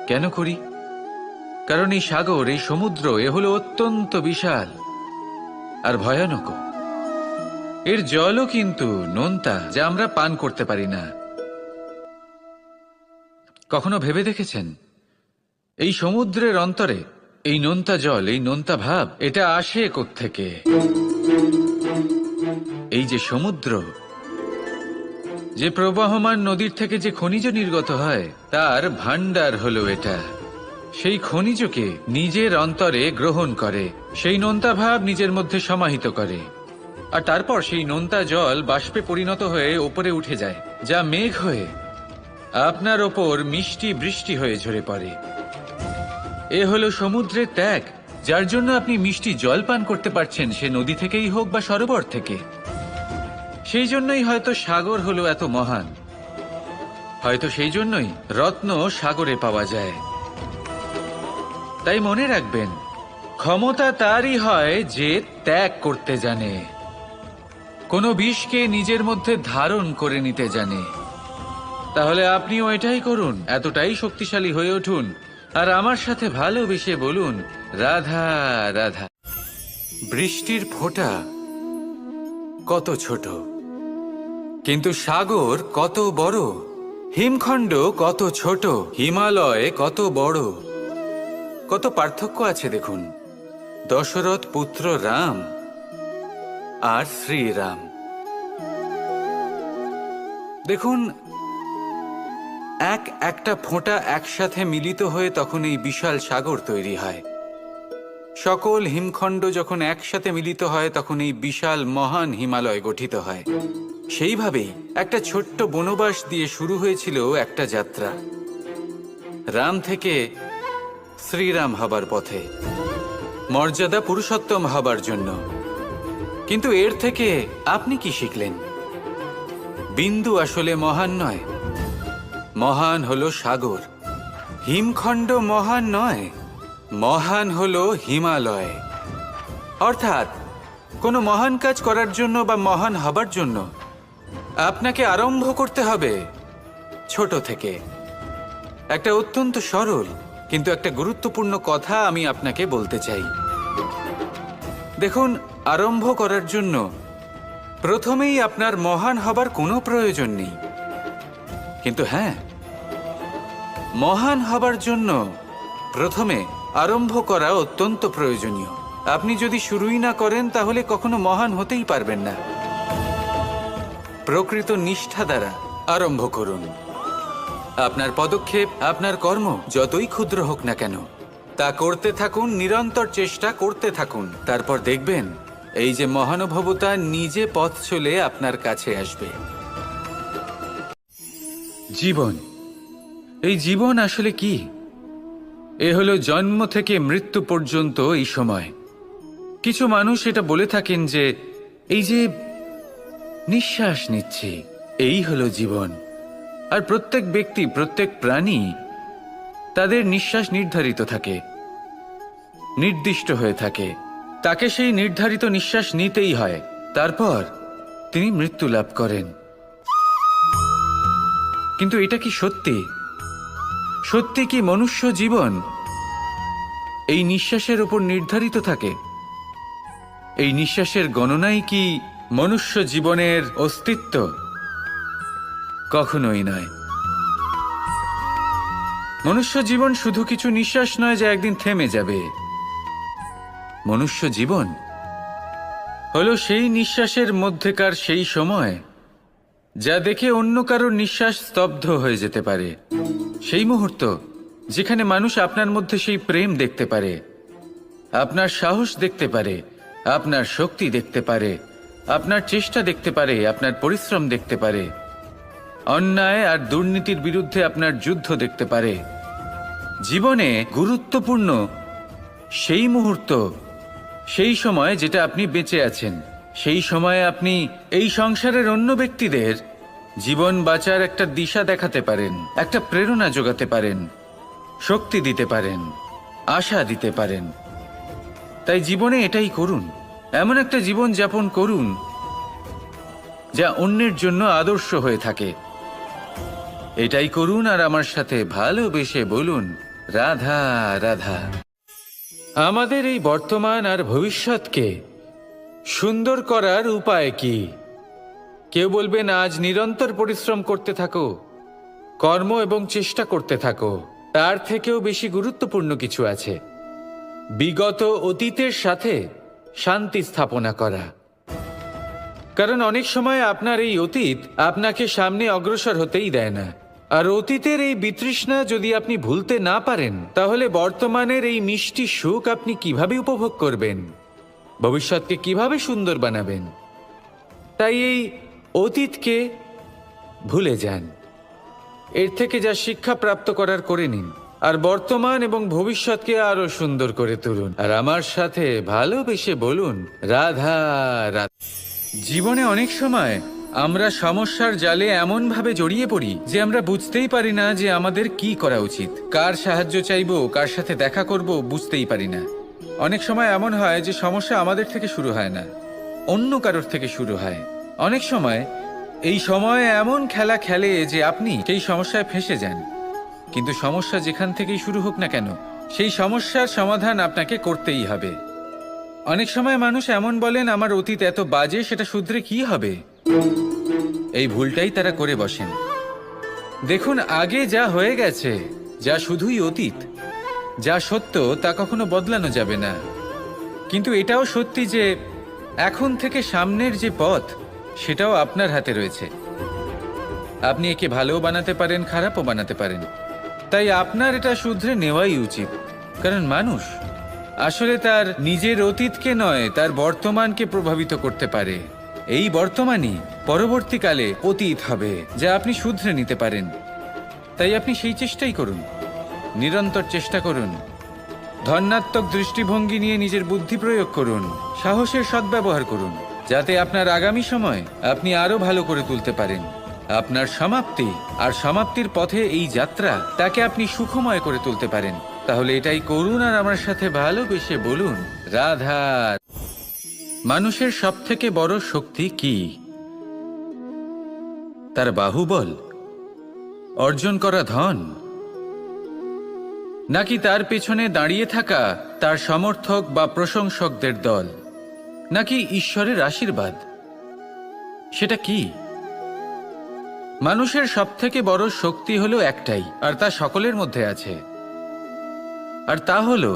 [SPEAKER 1] কেন করি? কারণ এই সাগর, এই সমুদ্র, এ হলো অত্যন্ত বিশাল আর ভয়ানক। এর জলও কিন্তু নোনতা, যা আমরা পান করতে পারি না। কখনো ভেবে দেখেছেন এই সমুদ্রের অন্তরে এই নোনতা জল, এই নোনতা ভাব, এটা আসে কোত্থেকে? এই যে সমুদ্র, যে প্রবাহমান নদীর থেকে যে খনিজ নির্গত হয়, তার ভান্ডার হলো এটা। সেই খনিজকে নিজের অন্তরে গ্রহণ করে, সেই নোনতা ভাব নিজের মধ্যে সমাহিত করে, আর তারপর সেই নোনতা জল বাষ্পে পরিণত হয়ে ওপরে উঠে যায়, যা মেঘ হয়ে আপনার ওপর মিষ্টি বৃষ্টি হয়ে ঝরে পড়ে। এ হলো সমুদ্রের ত্যাগ, যার জন্য আপনি মিষ্টি জল পান করতে পারছেন, সে নদী থেকেই হোক বা সরোবর থেকে। সেই জন্যই হয়তো সাগর হলো এত মহান, হয়তো সেই জন্যই রত্ন সাগরে পাওয়া যায়। তাই মনে রাখবেন, ক্ষমতা তারই হয় যে ত্যাগ করতে জানে, কোনো বিষকে নিজের মধ্যে ধারণ করে নিতে জানে। তাহলে আপনিও এটাই করুন, এতটাই শক্তিশালী হয়ে উঠুন, আর আমার সাথে ভালোবেসে বলুন, রাধা রাধা। বৃষ্টির ফোঁটা কত ছোট, কিন্তু সাগর কত বড়, হিমখণ্ড কত ছোট, হিমালয় কত বড়। কত পার্থক্য আছে দেখুন, দশরথ পুত্র রাম আর শ্রীরাম। দেখুন, একটা ফোঁটা একসাথে মিলিত হয়ে তখন এই বিশাল সাগর তৈরি হয়। সকল হিমখণ্ড যখন একসাথে মিলিত হয় তখন এই বিশাল মহান হিমালয় গঠিত হয়। সেইভাবেই একটা ছোট্ট বনবাস দিয়ে শুরু হয়েছিল একটা যাত্রা, রাম থেকে শ্রীরাম হবার পথে, মর্যাদা পুরুষোত্তম হবার জন্য। কিন্তু এর থেকে আপনি কি শিখলেন? বিন্দু আসলে মহান নয়, মহান হলো সাগর। হিমখণ্ড মহান নয়, মহান হলো হিমালয়। অর্থাৎ কোনো মহান কাজ করার জন্য বা মহান হবার জন্য আপনাকে আরম্ভ করতে হবে ছোট থেকে। একটা অত্যন্ত সরল কিন্তু একটা গুরুত্বপূর্ণ কথা আমি আপনাকে বলতে চাই। দেখুন, আরম্ভ করার জন্য প্রথমেই আপনার মহান হবার কোনো প্রয়োজন নেই, কিন্তু হ্যাঁ, মহান হবার জন্য প্রথমে আরম্ভ করা অত্যন্ত প্রয়োজনীয়। আপনি যদি শুরুই না করেন তাহলে কখনো মহান হতেই পারবেন না। প্রকৃত নিষ্ঠা দ্বারা আরম্ভ করুন। আপনার পদক্ষেপ, আপনার কর্ম যতই ক্ষুদ্র হোক না কেন, তা করতে থাকুন, নিরন্তর চেষ্টা করতে থাকুন। তারপর দেখবেন এই যে মহানুভবতা নিজে পথ চলে আপনার কাছে আসবে। জীবন, এই জীবন আসলে কি? এ হলো জন্ম থেকে মৃত্যু পর্যন্ত এই সময়। কিছু মানুষ এটা বলে থাকেন যে এই যে নিঃশ্বাস নিচ্ছি, এই হলো জীবন। আর প্রত্যেক ব্যক্তি, প্রত্যেক প্রাণী, তাদের নিঃশ্বাস নির্ধারিত থাকে, নির্দিষ্ট হয়ে থাকে। তাকে সেই নির্ধারিত নিঃশ্বাস নিতেই হয়, তারপর তিনি মৃত্যু লাভ করেন। কিন্তু এটা কি সত্যি? সত্যি কি মনুষ্য জীবন এই নিঃশ্বাসের উপর নির্ধারিত থাকে? এই নিঃশ্বাসের গণনাই কি মনুষ্য জীবনের অস্তিত্ব? কখনোই নয়। মনুষ্য জীবন শুধু কিছু নিঃশ্বাস নয় যা একদিন থেমে যাবে। মনুষ্য জীবন হলো সেই নিঃশ্বাসের মধ্যেকার সেই সময় যা দেখে অন্য কারোর নিঃশ্বাস স্তব্ধ হয়ে যেতে পারে। সেই মুহূর্ত যেখানে মানুষ আপনার মধ্যে সেই প্রেম দেখতে পারে, আপনার সাহস দেখতে পারে, আপনার শক্তি দেখতে পারে, আপনার চেষ্টা দেখতে পারে, আপনার পরিশ্রম দেখতে পারে, অন্যায় আর দুর্নীতির বিরুদ্ধে আপনার যুদ্ধ দেখতে পারে। জীবনে গুরুত্বপূর্ণ সেই মুহূর্ত, সেই সময় যেটা আপনি বেঁচে আছেন। সেই সময়ে আপনি এই সংসারের অন্য ব্যক্তিদের জীবন বাঁচার একটা দিশা দেখাতে পারেন, একটা প্রেরণা যোগাতে পারেন, শক্তি দিতে পারেন, আশা দিতে পারেন। তাই জীবনে এটাই করুন, এমন একটা জীবন যাপন করুন যা অন্যের জন্য আদর্শ হয়ে থাকে। এটাই করুন আর আমার সাথে ভালোবেসে বলুন, রাধা রাধা। আমাদের এই বর্তমান আর ভবিষ্যৎকে সুন্দর করার উপায় কি? কেউ বলবেন আজ নিরন্তর পরিশ্রম করতে থাকো, কর্ম এবং চেষ্টা করতে থাকো। তার থেকেও বেশি গুরুত্বপূর্ণ কিছু আছে, বিগত অতীতের সাথে শান্তি স্থাপনা করা। কারণ অনেক সময় আপনার এই অতীত আপনাকে সামনে অগ্রসর হতেই দেয় না। আর অতীতের এই বিতৃষ্ণা যদি আপনি ভুলতে না পারেন, তাহলে বর্তমানের এই মিষ্টি সুখ আপনি কিভাবে উপভোগ করবেন? ভবিষ্যৎকে কিভাবে সুন্দর বানাবেন? তাই এই অতীতকে ভুলে যান, এর থেকে যা শিক্ষা প্রাপ্ত করার করে নিন, আর বর্তমান এবং ভবিষ্যৎকে আরো সুন্দর করে তুলুন। আর আমার সাথে ভালোবেসে বলুন, রাধা রাধা। জীবনে অনেক সময় আমরা সমস্যার জালে এমনভাবে জড়িয়ে পড়ি যে আমরা বুঝতেই পারি না যে আমাদের কি করা উচিত, কার সাহায্য চাইবো, কার সাথে দেখা করব, বুঝতেই পারি না। অনেক সময় এমন হয় যে সমস্যা আমাদের থেকে শুরু হয় না, অন্য কারোর থেকে শুরু হয়। অনেক সময় এই সময় এমন খেলা খেলে যে আপনি সেই সমস্যায় ফেঁসে যান। কিন্তু সমস্যা যেখান থেকেই শুরু হোক না কেন, সেই সমস্যার সমাধান আপনাকে করতেই হবে। অনেক সময় মানুষ এমন বলেন, আমার অতীত এত বাজে, সেটা শুধরে কি হবে। এই ভুলটাই তারা করে বসেন। দেখুন, আগে যা হয়ে গেছে, যা শুধুই অতীত, যা সত্য তা কখনো বদলানো যাবে না। কিন্তু এটাও সত্যি যে এখন থেকে সামনের যে পথ, সেটাও আপনার হাতে রয়েছে। আপনি একে ভালোও বানাতে পারেন, খারাপও বানাতে পারেন। তাই আপনার এটা শুধরে নেওয়াই উচিত। কারণ মানুষ আসলে তার নিজের অতীতকে নয়, তার বর্তমানকে প্রভাবিত করতে পারে। এই বর্তমানই পরবর্তীকালে অতীত হবে, যা আপনি শুধরে নিতে পারেন। তাই আপনি সেই চেষ্টাই করুন, নিরন্তর চেষ্টা করুন। ধন্যাত্মক দৃষ্টিভঙ্গি নিয়ে নিজের বুদ্ধি প্রয়োগ করুন, সাহসের সদ্ব্যবহার করুন, যাতে আপনার আগামী সময় আপনি আরো ভালো করে তুলতে পারেন। আপনার সমাপ্তি আর সমাপ্তির পথে এই যাত্রা, তাকে আপনি সুখময় করে তুলতে পারেন। তাহলে এটাই করুন আর আমার সাথে ভালোবেসে বলুন, রাধা। মানুষের সবথেকে বড় শক্তি কি? তার বাহুবল, অর্জন করা ধন, নাকি তার পেছনে দাঁড়িয়ে থাকা তার সমর্থক বা প্রশংসকদের দল, নাকি ঈশ্বরের আশীর্বাদ? সেটা কি? মানুষের সবথেকে বড় শক্তি হলো একটাই, আর তা সকলের মধ্যে আছে। আর তা হলো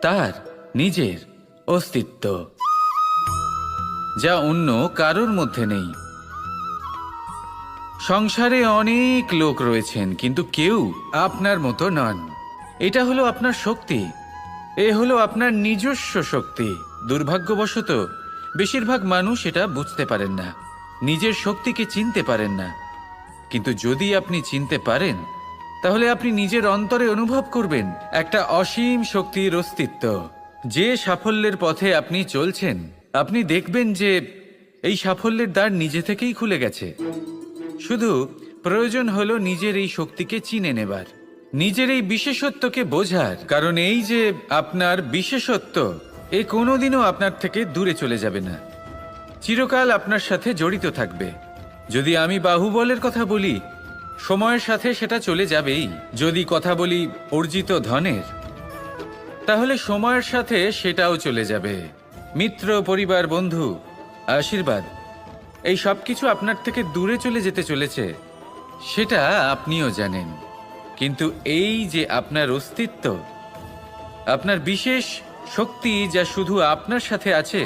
[SPEAKER 1] তার নিজের অস্তিত্ব, যা অন্য কারোর মধ্যে নেই। সংসারে অনেক লোক রয়েছেন, কিন্তু কেউ আপনার মতো নন। এটা হলো আপনার শক্তি, এ হলো আপনার নিজস্ব শক্তি। দুর্ভাগ্যবশত বেশিরভাগ মানুষ এটা বুঝতে পারেন না, নিজের শক্তিকে চিনতে পারেন না। কিন্তু যদি আপনি চিনতে পারেন, তাহলে আপনি নিজের অন্তরে অনুভব করবেন একটা অসীম শক্তির অস্তিত্ব। যে সাফল্যের পথে আপনি চলছেন, আপনি দেখবেন যে এই সাফল্যের দ্বার নিজে থেকেই খুলে গেছে। শুধু প্রয়োজন হলো নিজের এই শক্তিকে চিনে নেবার, নিজের এই বিশেষত্বকে বোঝার। কারণ এই যে আপনার বিশেষত্ব, এ কোনোদিনও আপনার থেকে দূরে চলে যাবে না, চিরকাল আপনার সাথে জড়িত থাকবে। যদি আমি বাহুবলের কথা বলি, সময়ের সাথে সেটা চলে যাবেই। যদি কথা বলি অর্জিত ধনের, তাহলে সময়ের সাথে সেটাও চলে যাবে। মিত্র, পরিবার, বন্ধু, আশীর্বাদ, এই সব কিছু আপনার থেকে দূরে চলে যেতে চলেছে, সেটা আপনিও জানেন। কিন্তু এই যে আপনার অস্তিত্ব, আপনার বিশেষ শক্তি, যা শুধু আপনার সাথে আছে,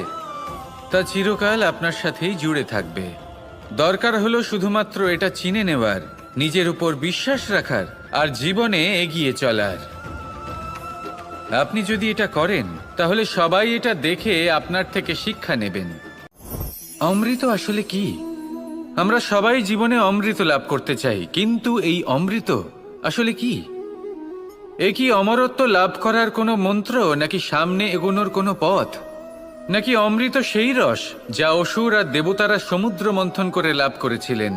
[SPEAKER 1] তা চিরকাল আপনার সাথেই জুড়ে থাকবে। দরকার হলো শুধুমাত্র এটা চিনে নেওয়ার, নিজের উপর বিশ্বাস রাখার, আর জীবনে এগিয়ে চলার। আপনি যদি এটা করেন, তাহলে সবাই এটা দেখে আপনার থেকে শিক্ষা নেবেন। অমৃত আসলে কি? আমরা সবাই জীবনে অমৃত লাভ করতে চাই, কিন্তু এই অমৃত আসলে কি? এ কি অমরত্ব লাভ করার কোনো মন্ত্র, নাকি সামনে এগোনোর কোনো পথ? নাকি অমৃত সেই রস যা অসুর আর দেবতারা সমুদ্র মন্থন করে লাভ করেছিলেন?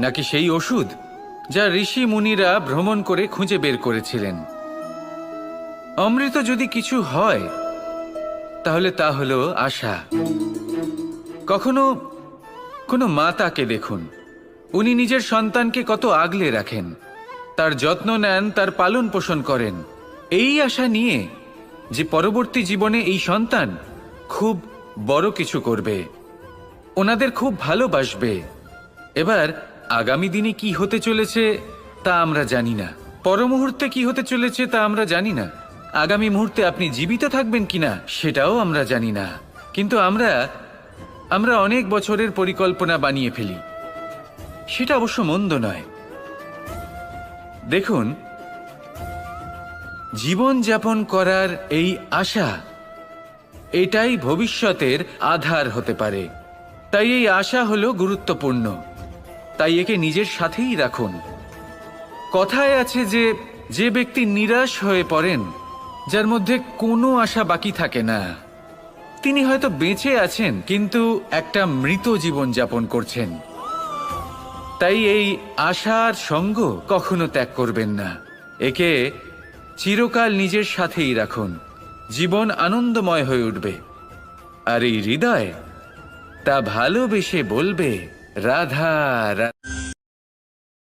[SPEAKER 1] নাকি সেই ওষুধ যা ঋষি মুনিরা ভ্রমণ করে খুঁজে বের করেছিলেন? অমৃত যদি কিছু হয়, তাহলে তা হলো আশা। কখনো কোনো মাতাকে দেখুন, উনি নিজের সন্তানকে কত আগলে রাখেন, তার যত্ন নেন, তার পালন পোষণ করেন, এই আশা নিয়ে যে পরবর্তী জীবনে এই সন্তান খুব বড় কিছু করবে, ওনাদের খুব ভালোবাসবে। এবার আগামী দিনে কি হতে চলেছে তা আমরা জানি না, পর মুহূর্তে কি হতে চলেছে তা আমরা জানি না, আগামী মুহূর্তে আপনি জীবিত থাকবেন কিনা সেটাও আমরা জানি না। কিন্তু আমরা অনেক বছরের পরিকল্পনা বানিয়ে ফেলি, সেটা অবশ্য মন্দ নয়। দেখুন, জীবন যাপন করার এই আশা, এটাই ভবিষ্যতের আধার হতে পারে। তাই এই আশা হলো গুরুত্বপূর্ণ। তাই একে নিজের সাথেই রাখুন। কথায় আছে যে যে ব্যক্তি নিরাশ হয়ে পড়েন, যার মধ্যে কোনো আশা বাকি থাকে না, তিনি হয়তো বেঁচে আছেন কিন্তু একটা মৃত জীবন যাপন করছেন। তাই এই আশার সঙ্গ কখনো ত্যাগ করবেন না। একে চিরকাল নিজের সাথেই রাখুন। জীবন আনন্দময় হয়ে উঠবে। আর এই হৃদয় তা ভালোবেসে বলবে, রাধা রাধা।